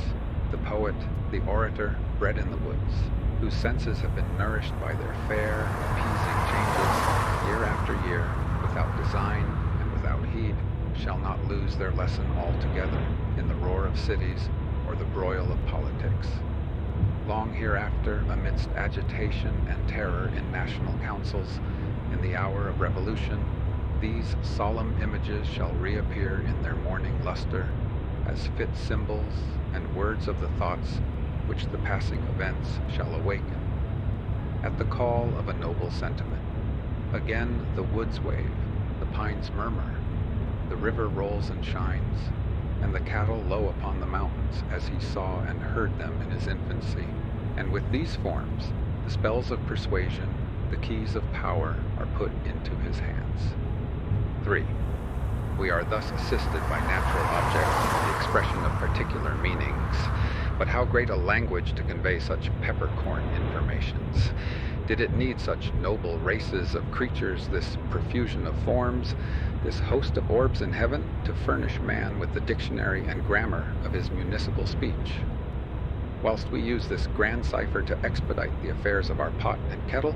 The poet, the orator, bred in the woods, whose senses have been nourished by their fair, appeasing changes year after year, without design and without heed, shall not lose their lesson altogether in the roar of cities or the broil of politics. Long hereafter, amidst agitation and terror in national councils, in the hour of revolution, these solemn images shall reappear in their morning luster as fit symbols and words of the thoughts which the passing events shall awaken. At the call of a noble sentiment, again the woods wave, the pines murmur, the river rolls and shines, and the cattle low upon the mountains as he saw and heard them in his infancy. And with these forms, the spells of persuasion, the keys of power are put into his hands. 3. We are thus assisted by natural objects in the expression of particular meanings. But how great a language to convey such peppercorn informations! Did it need such noble races of creatures, this profusion of forms, this host of orbs in heaven, to furnish man with the dictionary and grammar of his municipal speech? Whilst we use this grand cipher to expedite the affairs of our pot and kettle,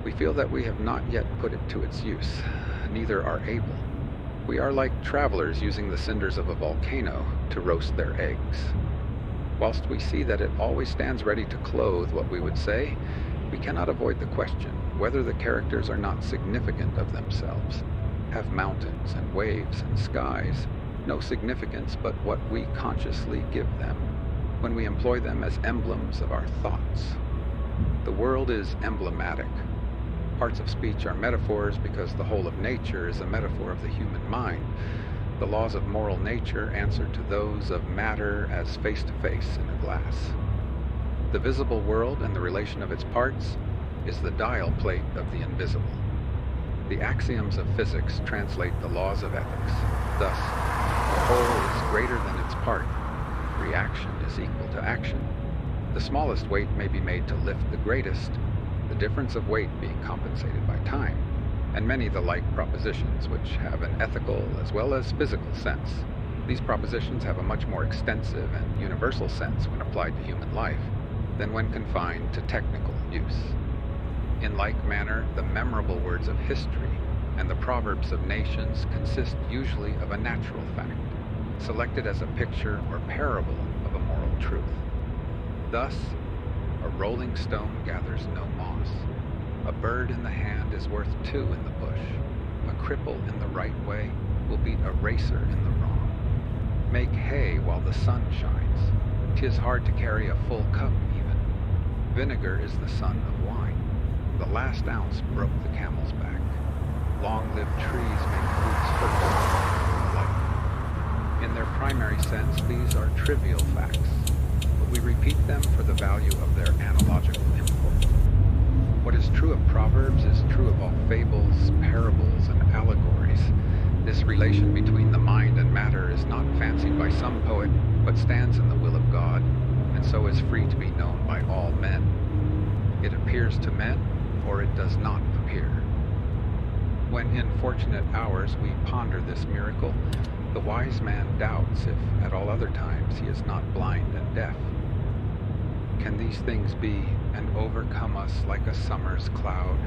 we feel that we have not yet put it to its use, neither are able. We are like travelers using the cinders of a volcano to roast their eggs. Whilst we see that it always stands ready to clothe what we would say, we cannot avoid the question whether the characters are not significant of themselves. Have mountains and waves and skies no significance but what we consciously give them, when we employ them as emblems of our thoughts? The world is emblematic. Parts of speech are metaphors because the whole of nature is a metaphor of the human mind. The laws of moral nature answer to those of matter as face to face in a glass. The visible world and the relation of its parts is the dial plate of the invisible. The axioms of physics translate the laws of ethics. Thus, the whole is greater than its part. Reaction is equal to action. The smallest weight may be made to lift the greatest, the difference of weight being compensated by time, and many the like propositions which have an ethical as well as physical sense. These propositions have a much more extensive and universal sense when applied to human life than when confined to technical use. In like manner, the memorable words of history and the proverbs of nations consist usually of a natural fact, selected as a picture or parable of a moral truth. Thus, a rolling stone gathers no moss. A bird in the hand is worth two in the bush. A cripple in the right way will beat a racer in the wrong. Make hay while the sun shines. 'Tis hard to carry a full cup even. Vinegar is the son of wine. The last ounce broke the camel's back. Long-lived trees make fruits first, and light. In their primary sense, these are trivial facts, but we repeat them for the value of their analogical import. What is true of proverbs is true of all fables, parables, and allegories. This relation between the mind and matter is not fancied by some poet, but stands in the will of God, and so is free to be known by all men. It appears to men, or it does not appear. When in fortunate hours we ponder this miracle, the wise man doubts if at all other times he is not blind and deaf. Can these things be and overcome us like a summer's cloud,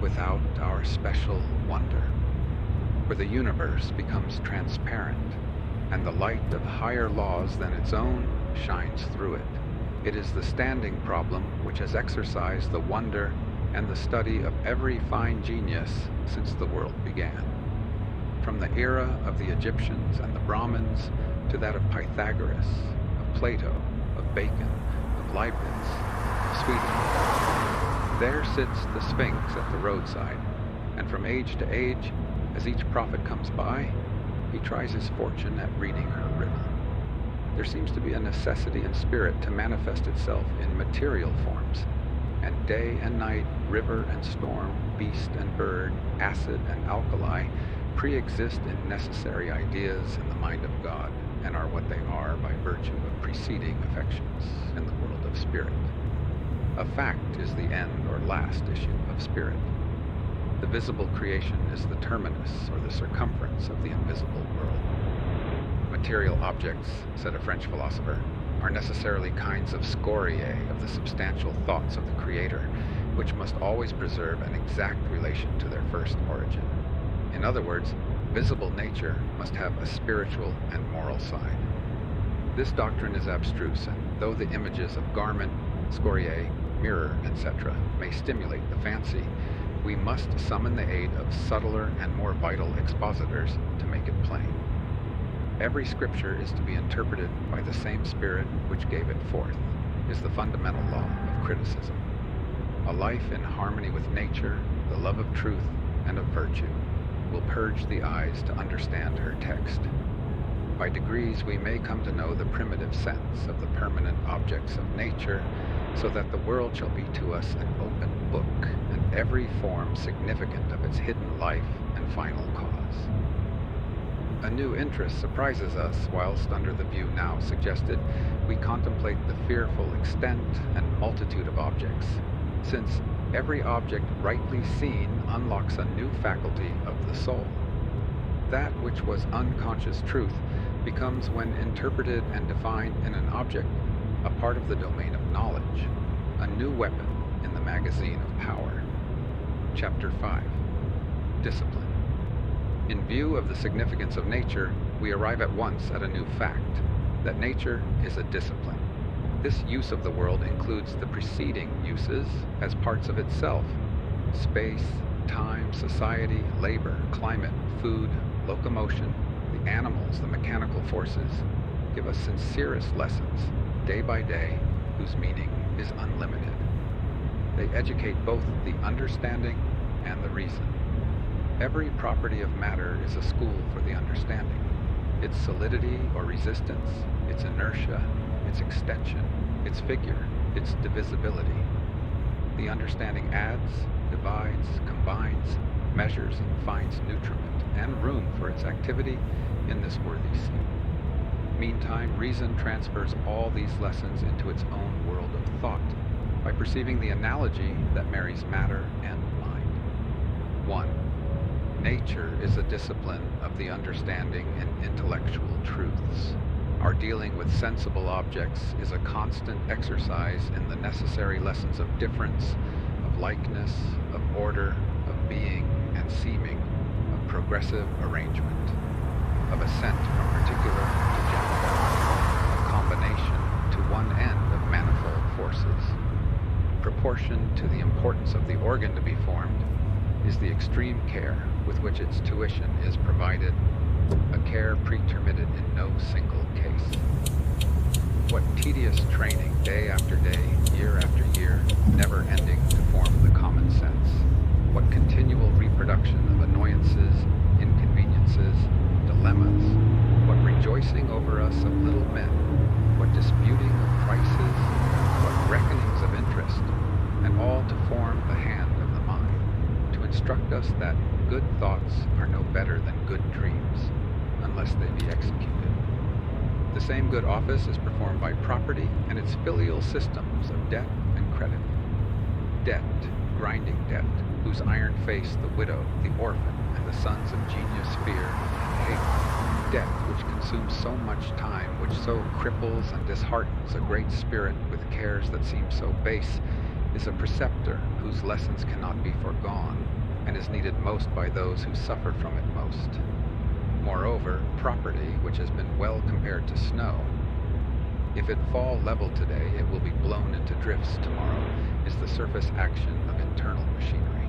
without our special wonder? For the universe becomes transparent, and the light of higher laws than its own shines through it. It is the standing problem which has exercised the wonder and the study of every fine genius since the world began. From the era of the Egyptians and the Brahmins to that of Pythagoras, of Plato, of Bacon, of Leibniz, of Swedenborg. There sits the Sphinx at the roadside, and from age to age, as each prophet comes by, he tries his fortune at reading her riddle. There seems to be a necessity in spirit to manifest itself in material forms, and day and night, river and storm, beast and bird, acid and alkali, pre-exist in necessary ideas in the mind of God, and are what they are by virtue of preceding affections in the world of spirit. A fact is the end or last issue of spirit. The visible creation is the terminus or the circumference of the invisible world. Material objects, said a French philosopher, are necessarily kinds of scoriae of the substantial thoughts of the Creator, which must always preserve an exact relation to their first origin. In other words, visible nature must have a spiritual and moral side. This doctrine is abstruse, and though the images of garment, scoriae, mirror, etc. may stimulate the fancy, we must summon the aid of subtler and more vital expositors to make it plain. Every scripture is to be interpreted by the same spirit which gave it forth, is the fundamental law of criticism. A life in harmony with nature, the love of truth and of virtue, will purge the eyes to understand her text. By degrees we may come to know the primitive sense of the permanent objects of nature, so that the world shall be to us an open book, and every form significant of its hidden life and final cause. A new interest surprises us whilst, under the view now suggested, we contemplate the fearful extent and multitude of objects, since every object rightly seen unlocks a new faculty of the soul. That which was unconscious truth becomes, when interpreted and defined in an object, a part of the domain of knowledge, a new weapon in the magazine of power. Chapter 5. Discipline. In view of the significance of nature, we arrive at once at a new fact, that nature is a discipline. This use of the world includes the preceding uses as parts of itself: space, time, society, labor, climate, food, locomotion, the animals, the mechanical forces, give us sincerest lessons, day by day, whose meaning is unlimited. They educate both the understanding and the reason. Every property of matter is a school for the understanding. Its solidity or resistance, its inertia, its extension, its figure, its divisibility. The understanding adds, divides, combines, measures, and finds nutriment and room for its activity in this worthy seed. Meantime, reason transfers all these lessons into its own world of thought by perceiving the analogy that marries matter and mind. 1. Nature is a discipline of the understanding in intellectual truths. Our dealing with sensible objects is a constant exercise in the necessary lessons of difference, of likeness, of order, of being and seeming, of progressive arrangement, of ascent from particular to general, of combination to one end of manifold forces. Proportion to the importance of the organ to be formed is the extreme care with which its tuition is provided, a care pretermitted in no single case. What tedious training, day after day, year after year, never ending to form the common sense. What continual reproduction of annoyances, inconveniences, dilemmas. What rejoicing over us of little men. What disputing of prices. What reckonings of interest. And all to form the hand of the mind, to instruct us that good thoughts are no better than good dreams, unless they be executed. The same good office is performed by property and its filial systems of debt and credit. Debt, grinding debt, whose iron face the widow, the orphan, and the sons of genius fear and hate. Debt which consumes so much time, which so cripples and disheartens a great spirit with cares that seem so base, is a preceptor whose lessons cannot be foregone, and is needed most by those who suffer from it most. Moreover, property, which has been well compared to snow, if it fall level today, it will be blown into drifts tomorrow, is the surface action of internal machinery,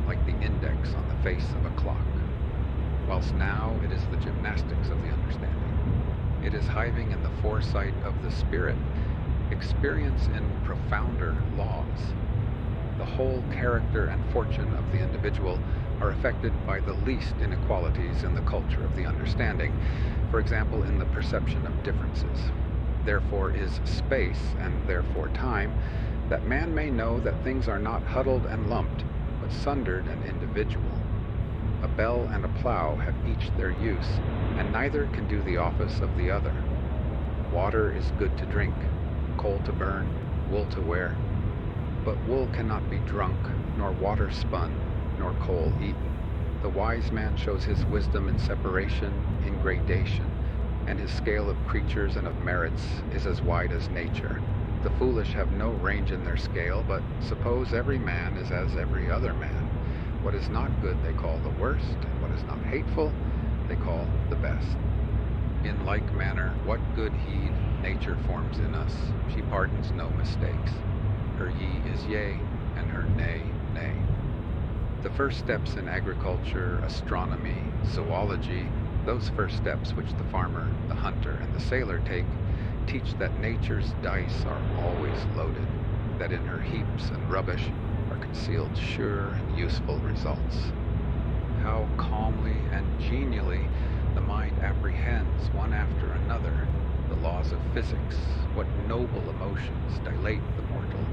like the index on the face of a clock, whilst now it is the gymnastics of the understanding. It is hiving in the foresight of the spirit, experience in profounder laws. The whole character and fortune of the individual are affected by the least inequalities in the culture of the understanding, for example, in the perception of differences. Therefore is space, and therefore time, that man may know that things are not huddled and lumped, but sundered and individual. A bell and a plow have each their use, and neither can do the office of the other. Water is good to drink, coal to burn, wool to wear. But wool cannot be drunk, nor water spun, nor coal eaten. The wise man shows his wisdom in separation, in gradation, and his scale of creatures and of merits is as wide as nature. The foolish have no range in their scale, but suppose every man is as every other man. What is not good they call the worst, and what is not hateful they call the best. In like manner, what good heed nature forms in us, she pardons no mistakes. Her ye is yea, and her nay, nay. The first steps in agriculture, astronomy, zoology, those first steps which the farmer, the hunter, and the sailor take, teach that nature's dice are always loaded, that in her heaps and rubbish are concealed sure and useful results. How calmly and genially the mind apprehends one after another the laws of physics, what noble emotions dilate the mortal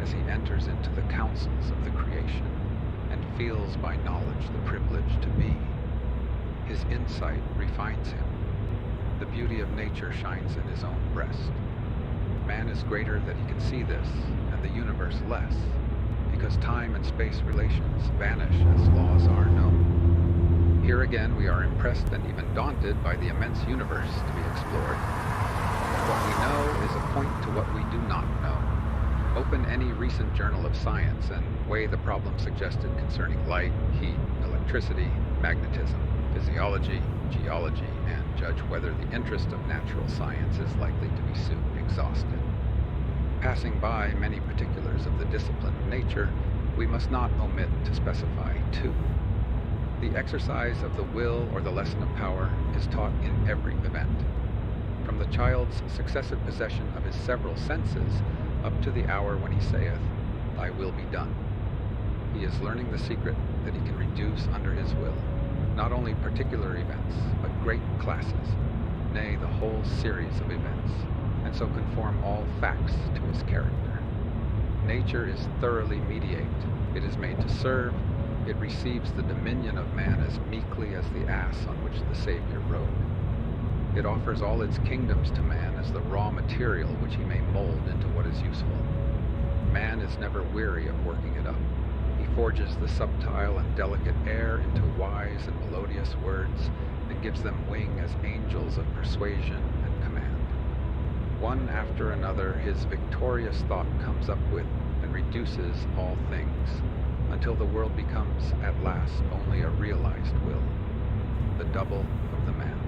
as he enters into the counsels of the creation and feels by knowledge the privilege to be. His insight refines him. The beauty of nature shines in his own breast. Man is greater that he can see this, and the universe less, because time and space relations vanish as laws are known. Here again we are impressed and even daunted by the immense universe to be explored. What we know is a point to what we do not know. Open any recent journal of science and weigh the problems suggested concerning light, heat, electricity, magnetism, physiology, geology, and judge whether the interest of natural science is likely to be soon exhausted. Passing by many particulars of the discipline of nature, we must not omit to specify two. The exercise of the will or the lesson of power is taught in every event. From the child's successive possession of his several senses up to the hour when he saith, "Thy will be done." He is learning the secret that he can reduce under his will not only particular events, but great classes, nay, the whole series of events, and so conform all facts to his character. Nature is thoroughly mediate. It is made to serve. It receives the dominion of man as meekly as the ass on which the Savior rode. It offers all its kingdoms to man as the raw material which he may mold into what is useful. Man is never weary of working it up. He forges the subtile and delicate air into wise and melodious words and gives them wing as angels of persuasion and command. One after another his victorious thought comes up with and reduces all things, until the world becomes at last only a realized will, the double of the man.